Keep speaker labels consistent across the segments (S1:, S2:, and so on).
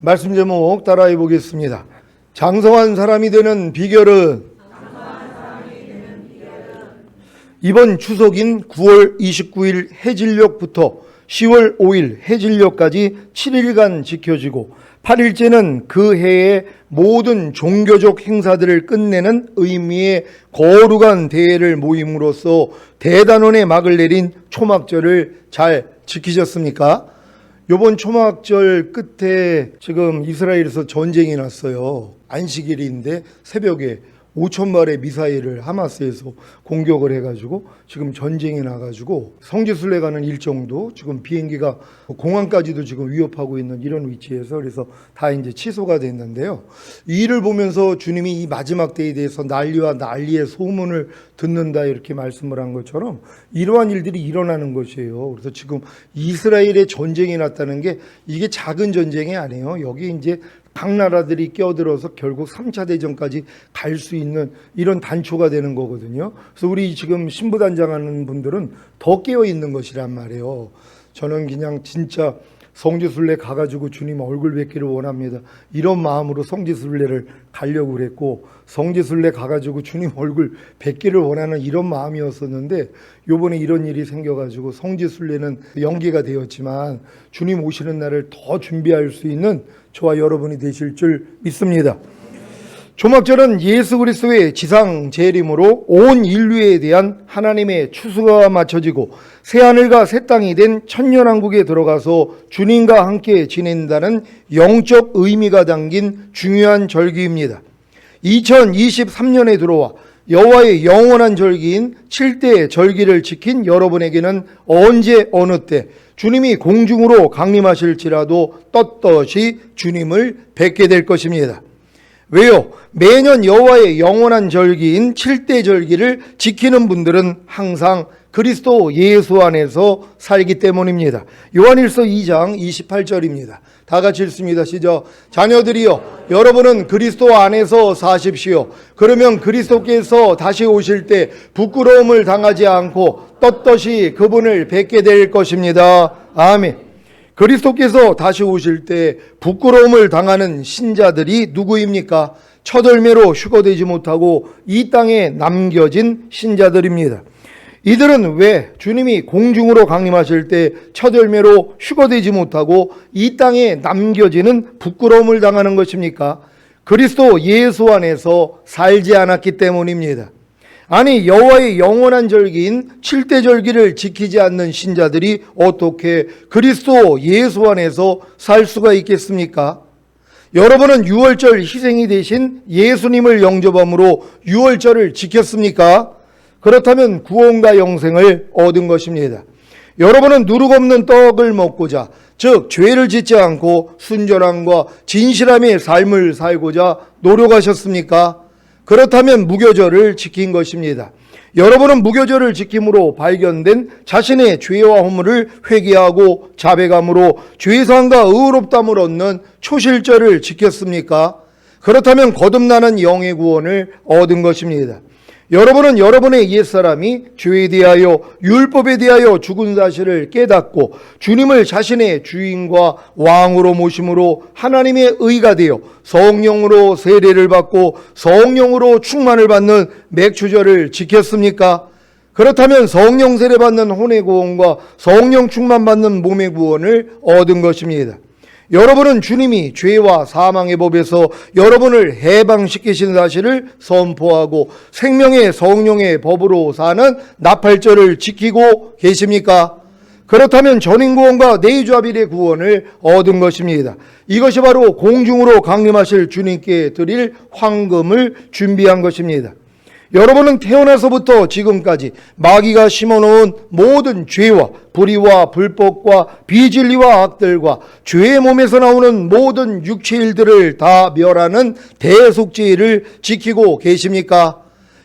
S1: 말씀 제목 따라해 보겠습니다. 장성한 사람이 되는 비결은 이번 추석인 9월 29일 해질녘부터 10월 5일 해질녘까지 7일간 지켜지고 8일째는 그 해의 모든 종교적 행사들을 끝내는 의미의 거룩한 대회를 모임으로써 대단원의 막을 내린 초막절을 잘 지키셨습니까? 이번 초막절 끝에 지금 이스라엘에서 전쟁이 났어요. 안식일인데 새벽에 5,000발의 미사일을 하마스에서 공격을 해가지고 지금 전쟁이 나가지고 성지순례 가는 일정도 지금 비행기가 공항까지도 지금 위협하고 있는 이런 위치에서 그래서 다 이제 취소가 됐는데요. 이 일을 보면서 주님이 이 마지막 때에 대해서 난리와 난리의 소문을 듣는다 이렇게 말씀을 한 것처럼 이러한 일들이 일어나는 것이에요. 그래서 지금 이스라엘에 전쟁이 났다는 게 이게 작은 전쟁이 아니에요. 여기 이제 각 나라들이 끼어들어서 결국 3차 대전까지 갈 수 있는 이런 단초가 되는 거거든요. 그래서 우리 지금 신부단장하는 분들은 더 깨어 있는 것이란 말이에요. 저는 그냥 진짜 성지순례 가가지고 주님 얼굴 뵙기를 원합니다. 이런 마음으로 성지순례를 가려고 그랬고 성지순례 가가지고 주님 얼굴 뵙기를 원하는 이런 마음이었었는데 요번에 이런 일이 생겨가지고 성지순례는 연기가 되었지만 주님 오시는 날을 더 준비할 수 있는 저와 여러분이 되실 줄 믿습니다. 초막절은 예수 그리스도의 지상 재림으로 온 인류에 대한 하나님의 추수가 맞춰지고 새하늘과 새 땅이 된 천년왕국에 들어가서 주님과 함께 지낸다는 영적 의미가 담긴 중요한 절기입니다. 2023년에 들어와 여호와의 영원한 절기인 7대 절기를 지킨 여러분에게는 언제 어느 때 주님이 공중으로 강림하실지라도 떳떳이 주님을 뵙게 될 것입니다. 왜요? 매년 여호와의 영원한 절기인 7대 절기를 지키는 분들은 항상 그리스도 예수 안에서 살기 때문입니다. 요한일서 2장 28절입니다. 다 같이 읽습니다. 시작. 자녀들이여, 여러분은 그리스도 안에서 사십시오. 그러면 그리스도께서 다시 오실 때 부끄러움을 당하지 않고 떳떳이 그분을 뵙게 될 것입니다. 아멘. 그리스도께서 다시 오실 때 부끄러움을 당하는 신자들이 누구입니까? 첫 열매로 휴거되지 못하고 이 땅에 남겨진 신자들입니다. 이들은 왜 주님이 공중으로 강림하실 때 첫 열매로 휴거되지 못하고 이 땅에 남겨지는 부끄러움을 당하는 것입니까? 그리스도 예수 안에서 살지 않았기 때문입니다. 아니, 여호와의 영원한 절기인 7대 절기를 지키지 않는 신자들이 어떻게 그리스도 예수 안에서 살 수가 있겠습니까? 여러분은 유월절 희생이 되신 예수님을 영접함으로 유월절을 지켰습니까? 그렇다면 구원과 영생을 얻은 것입니다. 여러분은 누룩 없는 떡을 먹고자, 즉 죄를 짓지 않고 순전함과 진실함의 삶을 살고자 노력하셨습니까? 그렇다면 무교절을 지킨 것입니다. 여러분은 무교절을 지킴으로 발견된 자신의 죄와 허물을 회개하고 자백함으로 죄사함과 의롭다함을 얻는 초실절을 지켰습니까? 그렇다면 거듭나는 영의 구원을 얻은 것입니다. 여러분은 여러분의 옛사람이 죄에 대하여 율법에 대하여 죽은 사실을 깨닫고 주님을 자신의 주인과 왕으로 모심으로 하나님의 의가 되어 성령으로 세례를 받고 성령으로 충만을 받는 맥추절을 지켰습니까? 그렇다면 성령 세례 받는 혼의 구원과 성령 충만 받는 몸의 구원을 얻은 것입니다. 여러분은 주님이 죄와 사망의 법에서 여러분을 해방시키신 사실을 선포하고 생명의 성령의 법으로 사는 나팔절을 지키고 계십니까? 그렇다면 전인구원과 내주아빌의 구원을 얻은 것입니다. 이것이 바로 공중으로 강림하실 주님께 드릴 황금을 준비한 것입니다. 여러분은 태어나서부터 지금까지 마귀가 심어놓은 모든 죄와 불의와 불법과 비진리와 악들과 죄의 몸에서 나오는 모든 육체일들을 다 멸하는 대속죄를 지키고 계십니까?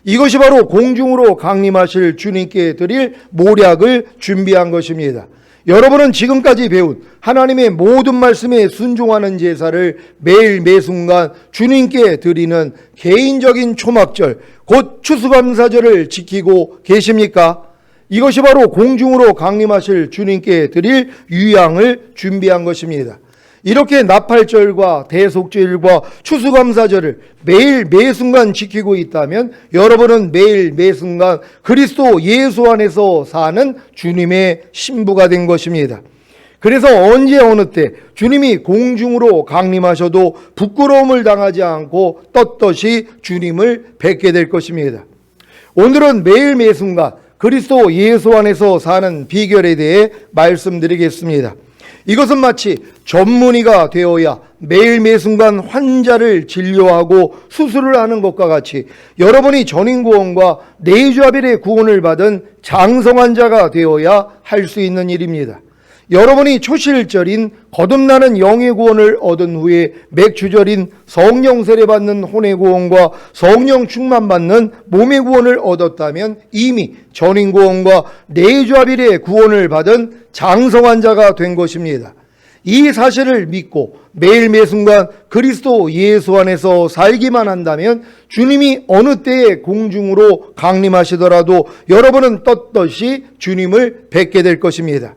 S1: 이것이 바로 공중으로 강림하실 주님께 드릴 모략을 준비한 것입니다. 여러분은 지금까지 배운 하나님의 모든 말씀에 순종하는 제사를 매일 매순간 주님께 드리는 개인적인 초막절, 곧 추수감사절을 지키고 계십니까? 이것이 바로 공중으로 강림하실 주님께 드릴 유향을 준비한 것입니다. 이렇게 나팔절과 대속절과 추수감사절을 매일 매순간 지키고 있다면 여러분은 매일 매순간 그리스도 예수 안에서 사는 주님의 신부가 된 것입니다. 그래서 언제 어느 때 주님이 공중으로 강림하셔도 부끄러움을 당하지 않고 떳떳이 주님을 뵙게 될 것입니다. 오늘은 매일 매순간 그리스도 예수 안에서 사는 비결에 대해 말씀드리겠습니다. 이것은 마치 전문의가 되어야 매일 매순간 환자를 진료하고 수술을 하는 것과 같이 여러분이 전인구원과 내주아벨의 구원을 받은 장성 환자가 되어야 할 수 있는 일입니다. 여러분이 초실절인 거듭나는 영의 구원을 얻은 후에 맥주절인 성령 세례 받는 혼의 구원과 성령 충만 받는 몸의 구원을 얻었다면 이미 전인 구원과 내주아벨의 구원을 받은 장성한 자가 된 것입니다. 이 사실을 믿고 매일 매순간 그리스도 예수 안에서 살기만 한다면 주님이 어느 때에 공중으로 강림하시더라도 여러분은 떳떳이 주님을 뵙게 될 것입니다.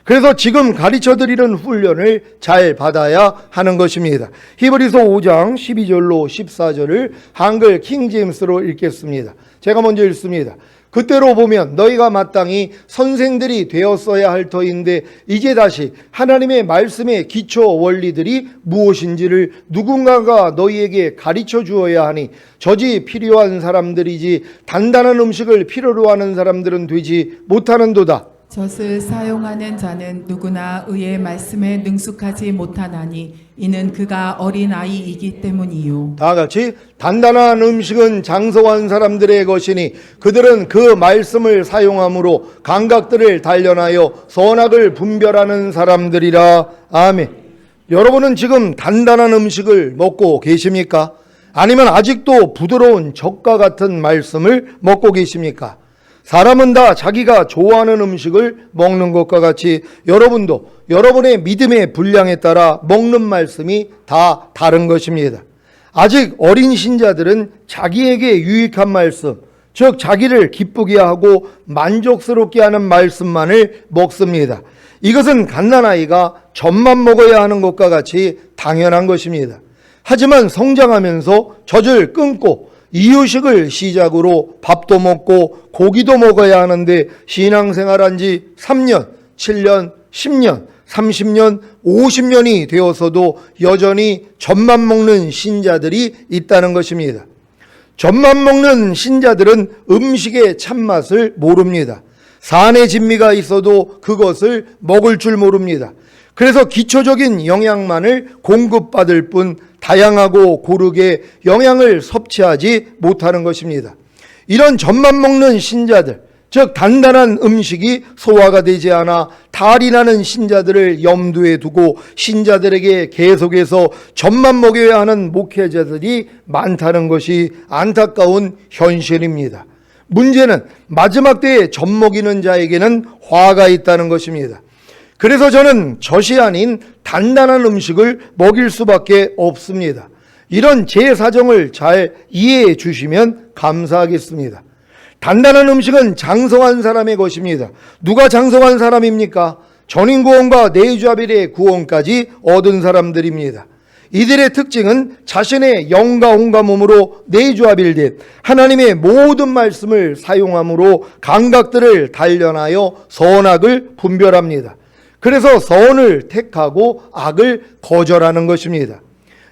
S1: 그래서 지금 가르쳐드리는 훈련을 잘 받아야 하는 것입니다. 히브리서 5장 12절로 14절을 한글 킹제임스로 읽겠습니다. 제가 먼저 읽습니다. 그때로 보면 너희가 마땅히 선생들이 되었어야 할 터인데 이제 다시 하나님의 말씀의 기초 원리들이 무엇인지를 누군가가 너희에게 가르쳐 주어야 하니 젖이 필요한 사람들이지 단단한 음식을 필요로 하는 사람들은 되지 못하는도다.
S2: 젖을 사용하는 자는 누구나 의의 말씀에 능숙하지 못하나니 이는 그가 어린아이이기 때문이요.
S1: 다 같이 단단한 음식은 장성한 사람들의 것이니 그들은 그 말씀을 사용함으로 감각들을 단련하여 선악을 분별하는 사람들이라. 아멘. 여러분은 지금 단단한 음식을 먹고 계십니까? 아니면 아직도 부드러운 젖과 같은 말씀을 먹고 계십니까? 사람은 다 자기가 좋아하는 음식을 먹는 것과 같이 여러분도 여러분의 믿음의 분량에 따라 먹는 말씀이 다 다른 것입니다. 아직 어린 신자들은 자기에게 유익한 말씀, 즉 자기를 기쁘게 하고 만족스럽게 하는 말씀만을 먹습니다. 이것은 갓난아이가 젖만 먹어야 하는 것과 같이 당연한 것입니다. 하지만 성장하면서 젖을 끊고 이유식을 시작으로 밥도 먹고 고기도 먹어야 하는데 신앙생활한 지 3년, 7년, 10년, 30년, 50년이 되어서도 여전히 젖만 먹는 신자들이 있다는 것입니다. 젖만 먹는 신자들은 음식의 참맛을 모릅니다. 산의 진미가 있어도 그것을 먹을 줄 모릅니다. 그래서 기초적인 영양만을 공급받을 뿐 다양하고 고르게 영양을 섭취하지 못하는 것입니다. 이런 젖만 먹는 신자들, 즉 단단한 음식이 소화가 되지 않아 탈이 나는 신자들을 염두에 두고 신자들에게 계속해서 젖만 먹여야 하는 목회자들이 많다는 것이 안타까운 현실입니다. 문제는 마지막 때에 젖 먹이는 자에게는 화가 있다는 것입니다. 그래서 저는 젖이 아닌 단단한 음식을 먹일 수밖에 없습니다. 이런 제 사정을 잘 이해해 주시면 감사하겠습니다. 단단한 음식은 장성한 사람의 것입니다. 누가 장성한 사람입니까? 전인구원과 내주아벨의 구원까지 얻은 사람들입니다. 이들의 특징은 자신의 영과 혼과 몸으로 내주아벨된 하나님의 모든 말씀을 사용함으로 감각들을 단련하여 선악을 분별합니다. 그래서 선을 택하고 악을 거절하는 것입니다.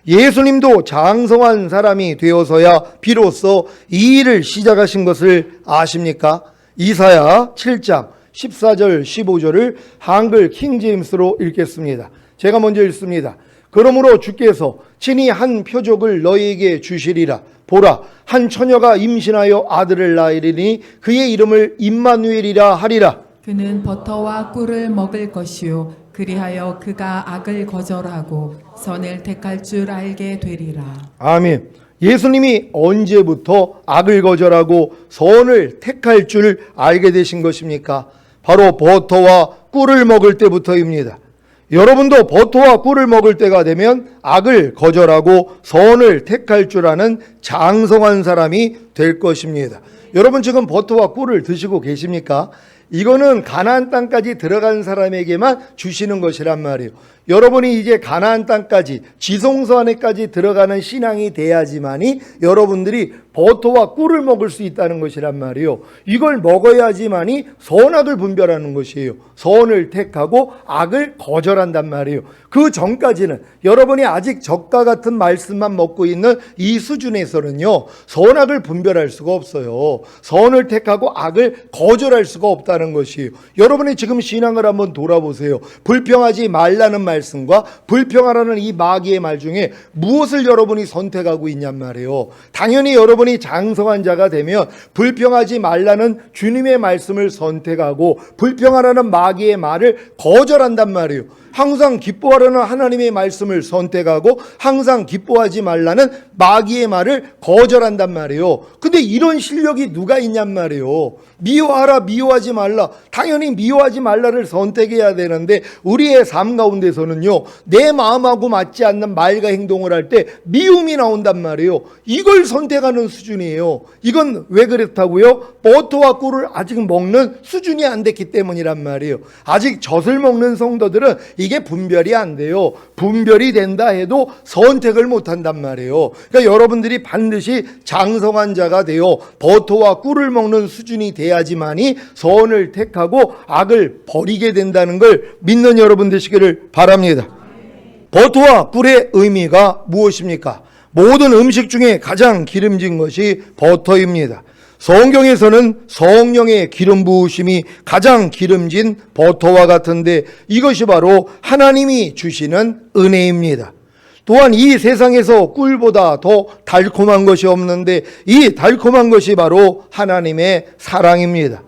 S1: 예수님도 장성한 사람이 되어서야 비로소 이 일을 시작하신 것을 아십니까? 이사야 7장 14절 15절을 한글 킹제임스로 읽겠습니다. 제가 먼저 읽습니다. 그러므로 주께서 친히 한 표적을 너희에게 주시리라. 보라, 한 처녀가 임신하여 아들을 낳으리니 그의 이름을 임마누엘이라 하리라.
S2: 그는 버터와 꿀을 먹을 것이요 그리하여 그가 악을 거절하고 선을 택할 줄 알게 되리라.
S1: 아멘. 예수님이 언제부터 악을 거절하고 선을 택할 줄 알게 되신 것입니까? 바로 버터와 꿀을 먹을 때부터입니다. 여러분도 버터와 꿀을 먹을 때가 되면 악을 거절하고 선을 택할 줄 아는 장성한 사람이 될 것입니다. 여러분 지금 버터와 꿀을 드시고 계십니까? 이거는 가나안 땅까지 들어간 사람에게만 주시는 것이란 말이에요. 여러분이 이제 가나안 땅까지 지성소 안에까지 들어가는 신앙이 돼야지만이 여러분들이 버터와 꿀을 먹을 수 있다는 것이란 말이에요. 이걸 먹어야지만이 선악을 분별하는 것이에요. 선을 택하고 악을 거절한단 말이에요. 그 전까지는 여러분이 아직 적과 같은 말씀만 먹고 있는 이 수준에서는요, 선악을 분별할 수가 없어요. 선을 택하고 악을 거절할 수가 없다는 것이에요. 여러분이 지금 신앙을 한번 돌아보세요. 불평하지 말라는 말씀과 불평하라는 이 마귀의 말 중에 무엇을 여러분이 선택하고 있냔 말이에요. 당연히 여러분이 장성한 자가 되면 불평하지 말라는 주님의 말씀을 선택하고 불평하라는 마귀의 말을 거절한단 말이에요. 항상 기뻐하라는 하나님의 말씀을 선택하고 항상 기뻐하지 말라는 마귀의 말을 거절한단 말이에요. 근데 이런 실력이 누가 있냔 말이에요. 미워하라, 미워하지 말라. 당연히 미워하지 말라를 선택해야 되는데 우리의 삶 가운데서는요, 내 마음하고 맞지 않는 말과 행동을 할 때 미움이 나온단 말이에요. 이걸 선택하는 수준이에요. 이건 왜 그렇다고요? 버터와 꿀을 아직 먹는 수준이 안 됐기 때문이란 말이에요. 아직 젖을 먹는 성도들은 이게 분별이 안 돼요. 분별이 된다 해도 선택을 못 한단 말이에요. 그러니까 여러분들이 반드시 장성한 자가 되어 버터와 꿀을 먹는 수준이 돼야지만이 선을 택하고 악을 버리게 된다는 걸 믿는 여러분 되시기를 바랍니다. 버터와 꿀의 의미가 무엇입니까? 모든 음식 중에 가장 기름진 것이 버터입니다. 성경에서는 성령의 기름 부으심이 가장 기름진 버터와 같은데 이것이 바로 하나님이 주시는 은혜입니다. 또한 이 세상에서 꿀보다 더 달콤한 것이 없는데 이 달콤한 것이 바로 하나님의 사랑입니다.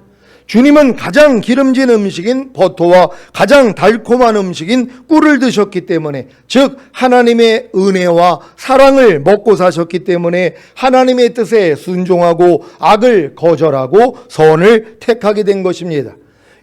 S1: 주님은 가장 기름진 음식인 버터와 가장 달콤한 음식인 꿀을 드셨기 때문에, 즉 하나님의 은혜와 사랑을 먹고 사셨기 때문에 하나님의 뜻에 순종하고 악을 거절하고 선을 택하게 된 것입니다.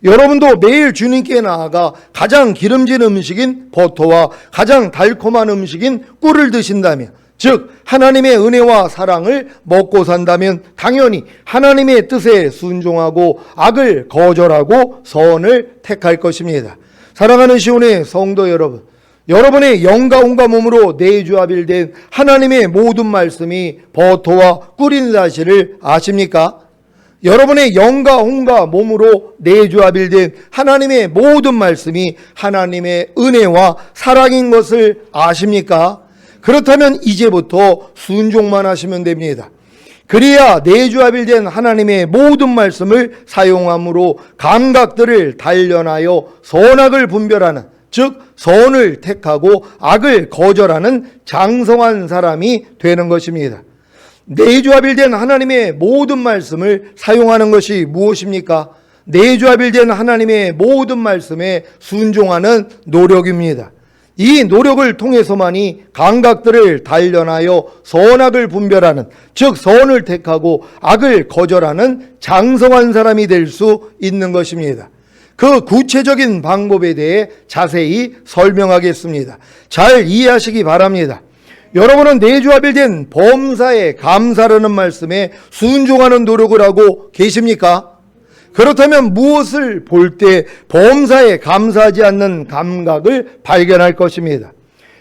S1: 여러분도 매일 주님께 나아가 가장 기름진 음식인 버터와 가장 달콤한 음식인 꿀을 드신다면, 즉 하나님의 은혜와 사랑을 먹고 산다면 당연히 하나님의 뜻에 순종하고 악을 거절하고 선을 택할 것입니다. 사랑하는 시온의 성도 여러분, 여러분의 영과 혼과 몸으로 내주합일된 하나님의 모든 말씀이 버터와 꿀인 사실을 아십니까? 여러분의 영과 혼과 몸으로 내주합일된 하나님의 모든 말씀이 하나님의 은혜와 사랑인 것을 아십니까? 그렇다면 이제부터 순종만 하시면 됩니다. 그래야 내주합일된 하나님의 모든 말씀을 사용함으로 감각들을 단련하여 선악을 분별하는, 즉 선을 택하고 악을 거절하는 장성한 사람이 되는 것입니다. 내주합일된 하나님의 모든 말씀을 사용하는 것이 무엇입니까? 내주합일된 하나님의 모든 말씀에 순종하는 노력입니다. 이 노력을 통해서만이 감각들을 단련하여 선악을 분별하는, 즉 선을 택하고 악을 거절하는 장성한 사람이 될 수 있는 것입니다. 그 구체적인 방법에 대해 자세히 설명하겠습니다. 잘 이해하시기 바랍니다. 여러분은 내주합일된 범사에 감사라는 말씀에 순종하는 노력을 하고 계십니까? 그렇다면 무엇을 볼 때 범사에 감사하지 않는 감각을 발견할 것입니다.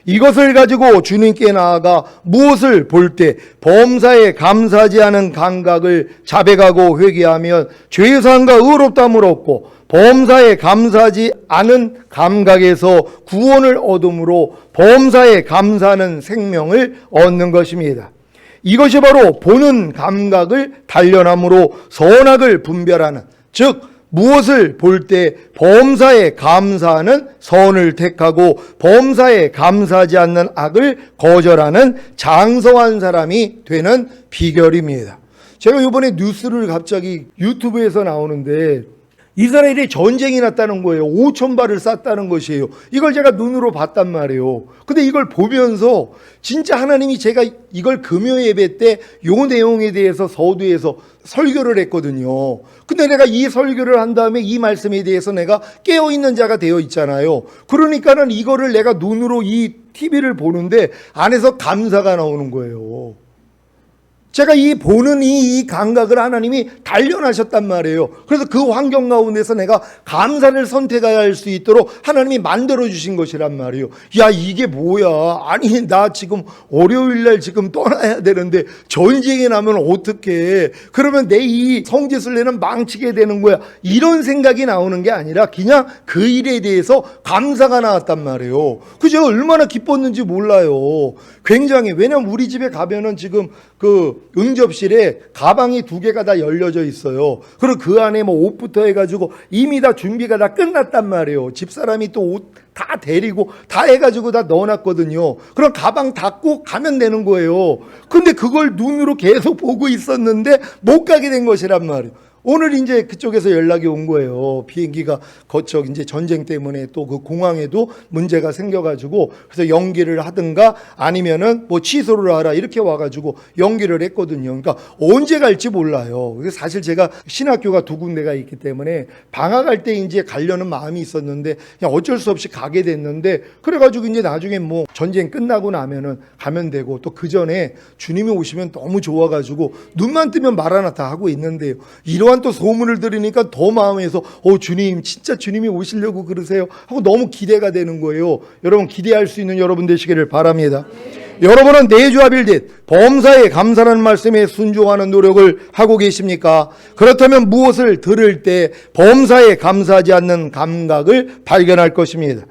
S1: 이것을 가지고 주님께 나아가 무엇을 볼 때 범사에 감사하지 않은 감각을 자백하고 회개하면 죄사함과 의롭다함을 얻고 범사에 감사하지 않은 감각에서 구원을 얻음으로 범사에 감사하는 생명을 얻는 것입니다. 이것이 바로 보는 감각을 단련함으로 선악을 분별하는, 즉 무엇을 볼 때 범사에 감사하는 선을 택하고 범사에 감사하지 않는 악을 거절하는 장성한 사람이 되는 비결입니다. 제가 이번에 뉴스를 갑자기 유튜브에서 나오는데 이스라엘에 전쟁이 났다는 거예요. 5,000발을 쐈다는 것이에요. 이걸 제가 눈으로 봤단 말이에요. 근데 이걸 보면서 진짜 하나님이, 제가 이걸 금요 예배 때 요 내용에 대해서 서두에서 설교를 했거든요. 근데 내가 이 설교를 한 다음에 이 말씀에 대해서 내가 깨어있는 자가 되어 있잖아요. 그러니까는 이거를 내가 눈으로 이 TV를 보는데 안에서 감사가 나오는 거예요. 제가 이 보는 이 감각을 하나님이 단련하셨단 말이에요. 그래서 그 환경 가운데서 내가 감사를 선택해야 할 수 있도록 하나님이 만들어 주신 것이란 말이에요. 야, 이게 뭐야? 아니, 나 지금 월요일날 지금 떠나야 되는데 전쟁이 나면 어떡해? 그러면 내 이 성지순례는 망치게 되는 거야. 이런 생각이 나오는 게 아니라 그냥 그 일에 대해서 감사가 나왔단 말이에요. 그 제가 얼마나 기뻤는지 몰라요. 굉장히. 왜냐면 우리 집에 가면은 지금 그 응접실에 가방이 2개가 다 열려져 있어요. 그리고 그 안에 뭐 옷부터 해가지고 이미 다 준비가 다 끝났단 말이에요. 집사람이 또 옷 다 데리고 다 해가지고 다 넣어놨거든요. 그럼 가방 닫고 가면 되는 거예요. 근데 그걸 눈으로 계속 보고 있었는데 못 가게 된 것이란 말이에요. 오늘 이제 그쪽에서 연락이 온 거예요. 비행기가 거쳐 이제 전쟁 때문에 또 그 공항에도 문제가 생겨가지고 그래서 연기를 하든가 아니면은 뭐 취소를 하라 이렇게 와가지고 연기를 했거든요. 그러니까 언제 갈지 몰라요. 사실 제가 신학교가 2군데가 있기 때문에 방학할 때 이제 가려는 마음이 있었는데 그냥 어쩔 수 없이 가게 됐는데 그래가지고 이제 나중에 뭐 전쟁 끝나고 나면은 가면 되고 또 그 전에 주님이 오시면 너무 좋아가지고 눈만 뜨면 말 하나 다 하고 있는데요. 이러한 또 소문을 들으니까 더 마음에서 주님 진짜 주님이 오시려고 그러세요 하고 너무 기대가 되는 거예요. 여러분 기대할 수 있는 여러분 되시기를 바랍니다. 여러분은 내주합일된 범사에 감사라는 말씀에 순종하는 노력을 하고 계십니까? 그렇다면 무엇을 들을 때 범사에 감사하지 않는 감각을 발견할 것입니다.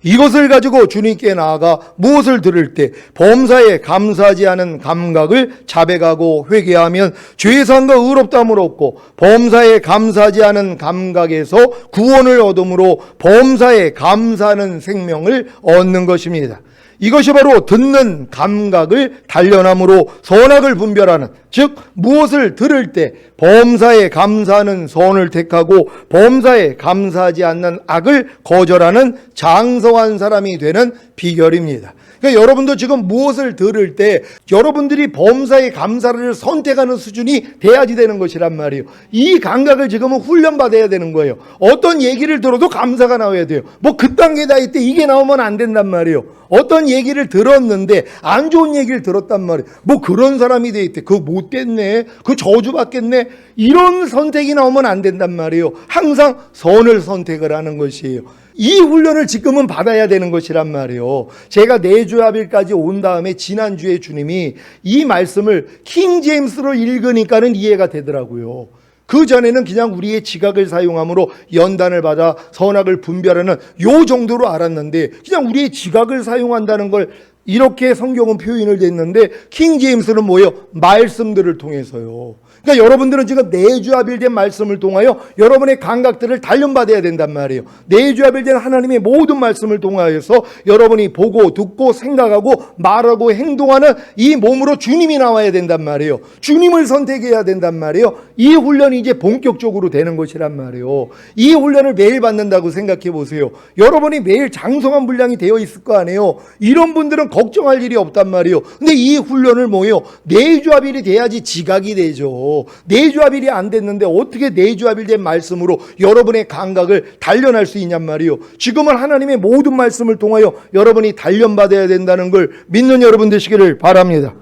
S1: 이것을 가지고 주님께 나아가 무엇을 들을 때 범사에 감사하지 않은 감각을 자백하고 회개하면 죄사함과 의롭다함을 얻고 범사에 감사하지 않은 감각에서 구원을 얻음으로 범사에 감사하는 생명을 얻는 것입니다. 이것이 바로 듣는 감각을 단련함으로 선악을 분별하는, 즉 무엇을 들을 때 범사에 감사하는 선을 택하고 범사에 감사하지 않는 악을 거절하는 장성한 사람이 되는 비결입니다. 그러니까 여러분도 지금 무엇을 들을 때 여러분들이 범사에 감사를 선택하는 수준이 돼야지 되는 것이란 말이에요. 이 감각을 지금은 훈련받아야 되는 거예요. 어떤 얘기를 들어도 감사가 나와야 돼요. 뭐 그딴 게 다 있대 이게 나오면 안 된단 말이에요. 어떤 얘기를 들었는데 안 좋은 얘기를 들었단 말이에요. 뭐 그런 사람이 돼 있대. 그거 못됐네. 그 저주받겠네. 이런 선택이 나오면 안 된단 말이에요. 항상 선을 선택을 하는 것이에요. 이 훈련을 지금은 받아야 되는 것이란 말이에요. 제가 내주합일까지 온 다음에 지난주에 주님이 이 말씀을 킹 제임스로 읽으니까는 이해가 되더라고요. 그 전에는 그냥 우리의 지각을 사용함으로 연단을 받아 선악을 분별하는 요 정도로 알았는데 그냥 우리의 지각을 사용한다는 걸 이렇게 성경은 표현을 됐는데 킹 제임스는 뭐예요? 말씀들을 통해서요. 그러니까 여러분들은 지금 내주합일된 말씀을 통하여 여러분의 감각들을 단련받아야 된단 말이에요. 내주합일된 하나님의 모든 말씀을 통하여서 여러분이 보고 듣고 생각하고 말하고 행동하는 이 몸으로 주님이 나와야 된단 말이에요. 주님을 선택해야 된단 말이에요. 이 훈련이 이제 본격적으로 되는 것이란 말이에요. 이 훈련을 매일 받는다고 생각해 보세요. 여러분이 매일 장성한 분량이 되어 있을 거 아니에요. 이런 분들은 걱정할 일이 없단 말이에요. 근데 이 훈련을 뭐예요? 내주합일이 돼야지 지각이 되죠. 내주합일이 안 됐는데 어떻게 내주합일된 말씀으로 여러분의 감각을 단련할 수 있냔 말이에요. 지금은 하나님의 모든 말씀을 통하여 여러분이 단련받아야 된다는 걸 믿는 여러분 되시기를 바랍니다.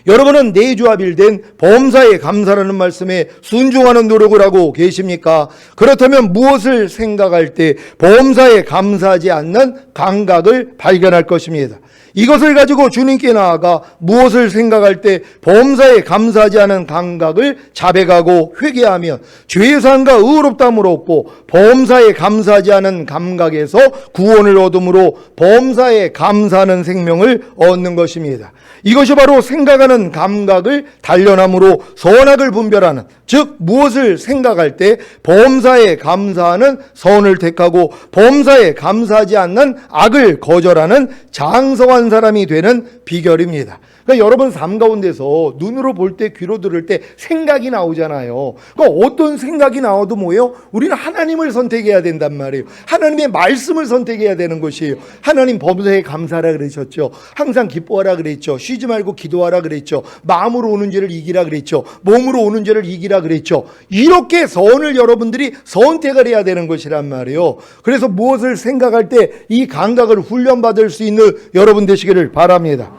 S1: 여러분은 내주합일된 범사에 감사라는 말씀에 순종하는 노력을 하고 계십니까? 그렇다면 무엇을 생각할 때 범사에 감사하지 않는 감각을 발견할 것입니다. 이것을 가지고 주님께 나아가 무엇을 생각할 때 범사에 감사하지 않은 감각을 자백하고 회개하면 죄사함과 의롭다함을 얻고 범사에 감사하지 않은 감각에서 구원을 얻음으로 범사에 감사하는 생명을 얻는 것입니다. 이것이 바로 생각하는 감각을 단련함으로 선악을 분별하는, 즉 무엇을 생각할 때 범사에 감사하는 선을 택하고 범사에 감사하지 않는 악을 거절하는 장성한 사람이 되는 비결입니다. 그러니까 여러분 삶 가운데서 눈으로 볼 때 귀로 들을 때 생각이 나오잖아요. 그러니까 어떤 생각이 나와도 뭐예요? 우리는 하나님을 선택해야 된단 말이에요. 하나님의 말씀을 선택해야 되는 것이에요. 하나님 범사에 감사하라 그러셨죠. 항상 기뻐하라 그랬죠. 쉬지 말고 기도하라 그랬죠. 마음으로 오는 죄를 이기라 그랬죠. 몸으로 오는 죄를 이기라 그랬죠. 이렇게 선을 여러분들이 선택을 해야 되는 것이란 말이에요. 그래서 무엇을 생각할 때 이 감각을 훈련받을 수 있는 여러분 되시기를 바랍니다.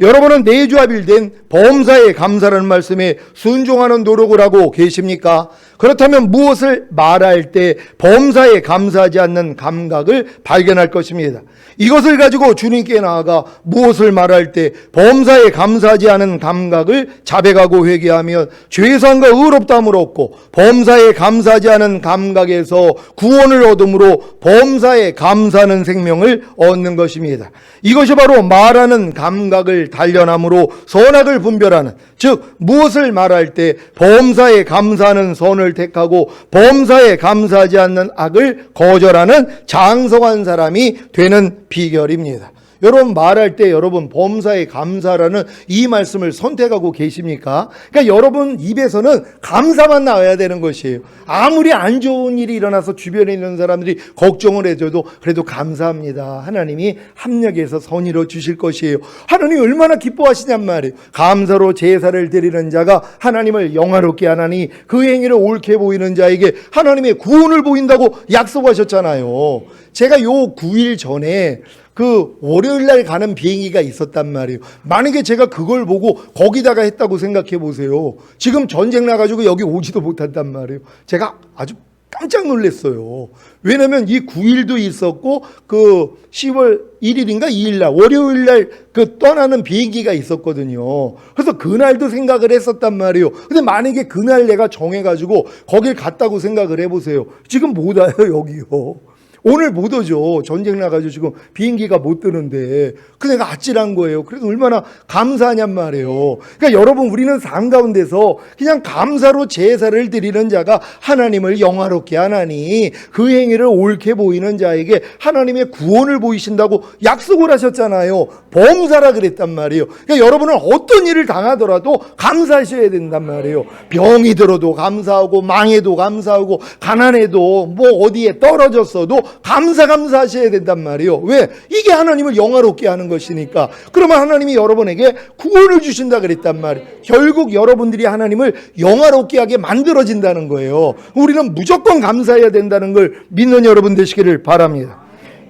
S1: 여러분은 내주합일된 범사에 감사라는 말씀에 순종하는 노력을 하고 계십니까? 그렇다면 무엇을 말할 때 범사에 감사하지 않는 감각을 발견할 것입니다. 이것을 가지고 주님께 나아가 무엇을 말할 때 범사에 감사하지 않은 감각을 자백하고 회개하면 죄사함과 의롭다함을 얻고 범사에 감사하지 않은 감각에서 구원을 얻음으로 범사에 감사하는 생명을 얻는 것입니다. 이것이 바로 말하는 감각을 단련함으로 선악을 분별하는, 즉 무엇을 말할 때 범사에 감사하는 선을 택하고 범사에 감사하지 않는 악을 거절하는 장성한 사람이 되는 비결입니다. 여러분 말할 때 여러분 범사에 감사라는 이 말씀을 선택하고 계십니까? 그러니까 여러분 입에서는 감사만 나와야 되는 것이에요. 아무리 안 좋은 일이 일어나서 주변에 있는 사람들이 걱정을 해줘도 그래도 감사합니다. 하나님이 합력해서 선의로 주실 것이에요. 하나님이 얼마나 기뻐하시냔 말이에요. 감사로 제사를 드리는 자가 하나님을 영화롭게 하나니 그 행위를 옳게 보이는 자에게 하나님의 구원을 보인다고 약속하셨잖아요. 제가 요 9일 전에 그 월요일 날 가는 비행기가 있었단 말이에요. 만약에 제가 그걸 보고 거기다가 했다고 생각해 보세요. 지금 전쟁 나가지고 여기 오지도 못한단 말이에요. 제가 아주 깜짝 놀랐어요. 왜냐면 이 9일도 있었고 그 10월 1일인가 2일 날 월요일 날 그 떠나는 비행기가 있었거든요. 그래서 그날도 생각을 했었단 말이에요. 근데 만약에 그날 내가 정해가지고 거길 갔다고 생각을 해보세요. 지금 못 와요 여기요. 오늘 못 오죠. 전쟁 나가지고 지금 비행기가 못 뜨는데. 그래서 내가 아찔한 거예요. 그래서 얼마나 감사하냔 말이에요. 그러니까 여러분 우리는 삶 가운데서 그냥 감사로 제사를 드리는 자가 하나님을 영화롭게 하나니 그 행위를 옳게 보이는 자에게 하나님의 구원을 보이신다고 약속을 하셨잖아요. 범사라 그랬단 말이에요. 그러니까 여러분은 어떤 일을 당하더라도 감사하셔야 된단 말이에요. 병이 들어도 감사하고 망해도 감사하고 가난해도 뭐 어디에 떨어졌어도 감사하셔야 된단 말이에요. 왜? 이게 하나님을 영화롭게 하는 것이니까. 그러면 하나님이 여러분에게 구원을 주신다 그랬단 말이에요. 결국 여러분들이 하나님을 영화롭게 하게 만들어진다는 거예요. 우리는 무조건 감사해야 된다는 걸 믿는 여러분 되시기를 바랍니다.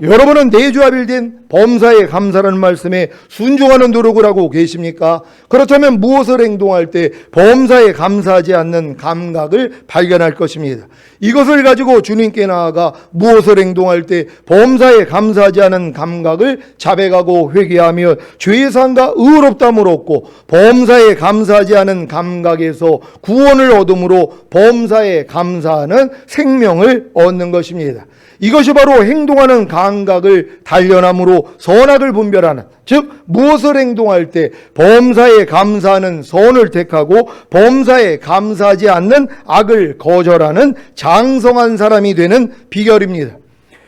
S1: 여러분은 내주합일된 범사에 감사라는 말씀에 순종하는 노력을 하고 계십니까? 그렇다면 무엇을 행동할 때 범사에 감사하지 않는 감각을 발견할 것입니다. 이것을 가지고 주님께 나아가 무엇을 행동할 때 범사에 감사하지 않은 감각을 자백하고 회개하며 죄사함과 의롭다함을 얻고 범사에 감사하지 않은 감각에서 구원을 얻음으로 범사에 감사하는 생명을 얻는 것입니다. 이것이 바로 행동하는 감각을 단련함으로 선악을 분별하는, 즉 무엇을 행동할 때 범사에 감사하는 선을 택하고 범사에 감사하지 않는 악을 거절하는 장성한 사람이 되는 비결입니다.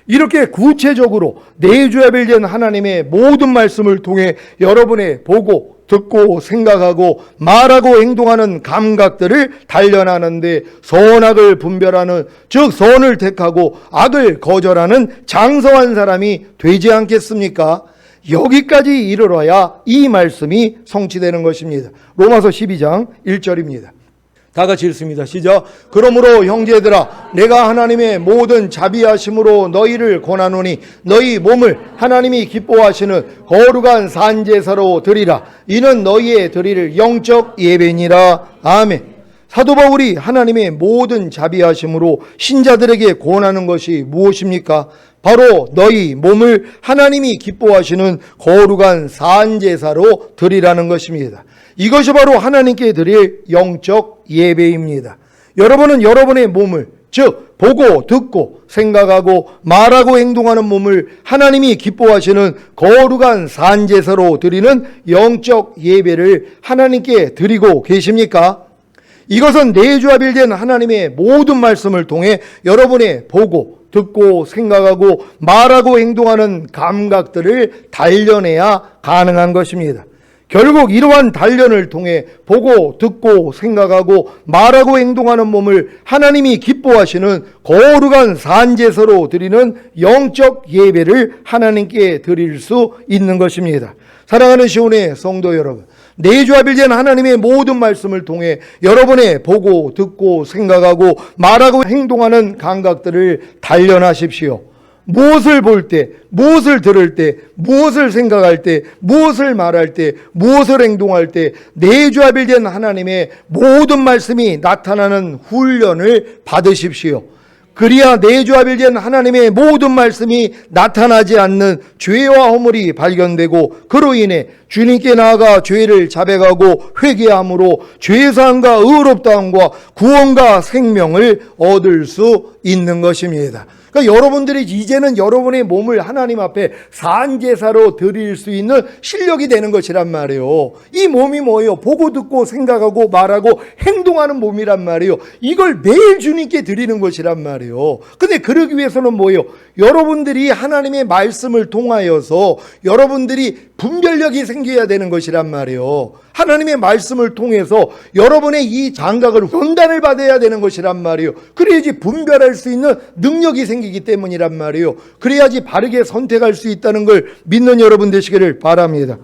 S1: 이렇게 구체적으로 내주합일된 하나님의 모든 말씀을 통해 여러분의 보고 듣고 생각하고 말하고 행동하는 감각들을 단련하는데 선악을 분별하는, 즉 선을 택하고 악을 거절하는 장성한 사람이 되지 않겠습니까? 여기까지 이르러야 이 말씀이 성취되는 것입니다. 로마서 12장 1절입니다. 다 같이 읽습니다. 시작. 그러므로 형제들아 내가 하나님의 모든 자비하심으로 너희를 권하노니 너희 몸을 하나님이 기뻐하시는 거룩한 산제사로 드리라. 이는 너희의 드릴 영적 예배니라. 아멘. 사도 바울이 하나님의 모든 자비하심으로 신자들에게 권하는 것이 무엇입니까? 바로 너희 몸을 하나님이 기뻐하시는 거룩한 산제사로 드리라는 것입니다. 이것이 바로 하나님께 드릴 영적 예배입니다. 여러분은 여러분의 몸을, 즉 보고 듣고 생각하고 말하고 행동하는 몸을 하나님이 기뻐하시는 거룩한 산제사로 드리는 영적 예배를 하나님께 드리고 계십니까? 이것은 내주합일된 하나님의 모든 말씀을 통해 여러분의 보고 듣고 생각하고 말하고 행동하는 감각들을 단련해야 가능한 것입니다. 결국 이러한 단련을 통해 보고 듣고 생각하고 말하고 행동하는 몸을 하나님이 기뻐하시는 거룩한 산제사로 드리는 영적 예배를 하나님께 드릴 수 있는 것입니다. 사랑하는 시온의 성도 여러분, 내주합일된 하나님의 모든 말씀을 통해 여러분의 보고 듣고 생각하고 말하고 행동하는 감각들을 단련하십시오. 무엇을 볼 때, 무엇을 들을 때, 무엇을 생각할 때, 무엇을 말할 때, 무엇을 행동할 때 내조합일된 하나님의 모든 말씀이 나타나는 훈련을 받으십시오. 그리야 내조합일된 하나님의 모든 말씀이 나타나지 않는 죄와 허물이 발견되고 그로 인해 주님께 나아가 죄를 자백하고 회개함으로 죄사함과 의롭다함과 구원과 생명을 얻을 수 있는 것입니다. 그러니까 여러분들이 이제는 여러분의 몸을 하나님 앞에 산제사로 드릴 수 있는 실력이 되는 것이란 말이에요. 이 몸이 뭐예요? 보고 듣고 생각하고 말하고 행동하는 몸이란 말이에요. 이걸 매일 주님께 드리는 것이란 말이에요. 근데 그러기 위해서는 뭐예요? 여러분들이 하나님의 말씀을 통하여서 여러분들이 분별력이 생겨야 되는 것이란 말이에요. 하나님의 말씀을 통해서 여러분의 이 장각을 연단을 받아야 되는 것이란 말이에요. 그래야지 분별할 수 있는 능력이 생기기 때문이란 말이에요. 그래야지 바르게 선택할 수 있다는 걸 믿는 여러분 되시기를 바랍니다.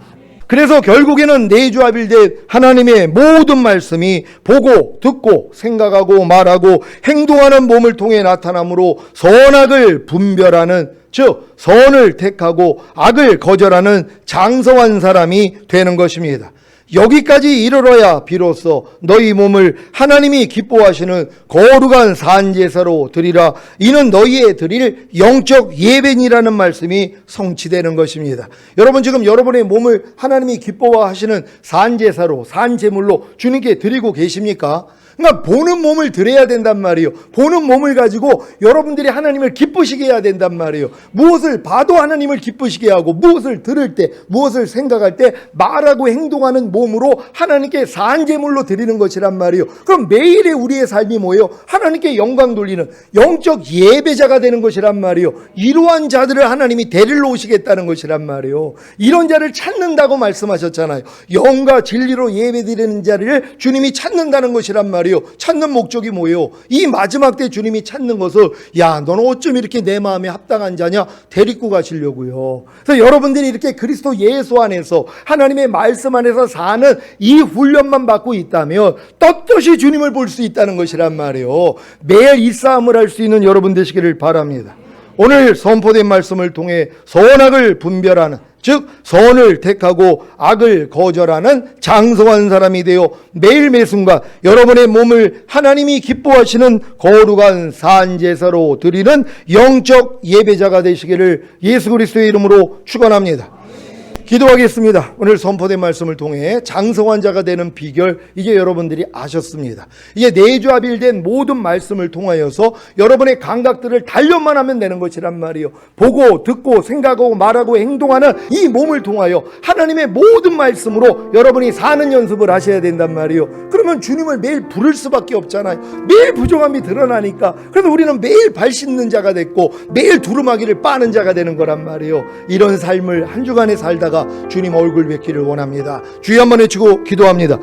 S1: 그래서 결국에는 내조합일된 하나님의 모든 말씀이 보고 듣고 생각하고 말하고 행동하는 몸을 통해 나타나므로 선악을 분별하는, 즉 선을 택하고 악을 거절하는 장성한 사람이 되는 것입니다. 여기까지 이르러야 비로소 너희 몸을 하나님이 기뻐하시는 거룩한 산제사로 드리라. 이는 너희의 드릴 영적 예배니라는 말씀이 성취되는 것입니다. 여러분, 지금 여러분의 몸을 하나님이 기뻐하시는 산제사로, 산제물로 주님께 드리고 계십니까? 그러니까 보는 몸을 드려야 된단 말이에요. 보는 몸을 가지고 여러분들이 하나님을 기쁘시게 해야 된단 말이에요. 무엇을 봐도 하나님을 기쁘시게 하고, 무엇을 들을 때, 무엇을 생각할 때 말하고 행동하는 몸으로 하나님께 산제물로 드리는 것이란 말이에요. 그럼 매일의 우리의 삶이 뭐예요? 하나님께 영광 돌리는 영적 예배자가 되는 것이란 말이에요. 이러한 자들을 하나님이 데리러 오시겠다는 것이란 말이에요. 이런 자를 찾는다고 말씀하셨잖아요. 영과 진리로 예배드리는 자를 주님이 찾는다는 것이란 말이에요. 찾는 목적이 뭐예요? 이 마지막 때 주님이 찾는 것을, 야, 너는 어쩜 이렇게 내 마음에 합당한 자냐? 데리고 가시려고요. 그래서 여러분들이 이렇게 그리스도 예수 안에서 하나님의 말씀 안에서 사는 이 훈련만 받고 있다면 떳떳이 주님을 볼 수 있다는 것이란 말이에요. 매일 이 싸움을 할 수 있는 여러분 되시기를 바랍니다. 오늘 선포된 말씀을 통해 선악을 분별하는, 즉 선을 택하고 악을 거절하는 장성한 사람이 되어 매일 매순간 여러분의 몸을 하나님이 기뻐하시는 거룩한 산제사로 드리는 영적 예배자가 되시기를 예수 그리스도의 이름으로 축원합니다. 기도하겠습니다. 오늘 선포된 말씀을 통해 장성한 자가 되는 비결, 이제 여러분들이 아셨습니다. 이제 내조합일된 모든 말씀을 통하여서 여러분의 감각들을 단련만 하면 되는 것이란 말이에요. 보고 듣고 생각하고 말하고 행동하는 이 몸을 통하여 하나님의 모든 말씀으로 여러분이 사는 연습을 하셔야 된단 말이에요. 그러면 주님을 매일 부를 수밖에 없잖아요. 매일 부족함이 드러나니까. 그래서 우리는 매일 발 씻는 자가 됐고 매일 두루마기를 빠는 자가 되는 거란 말이에요. 이런 삶을 한 주간에 살다가 주님 얼굴 뵙기를 원합니다. 주여 한번 외치고 기도합니다.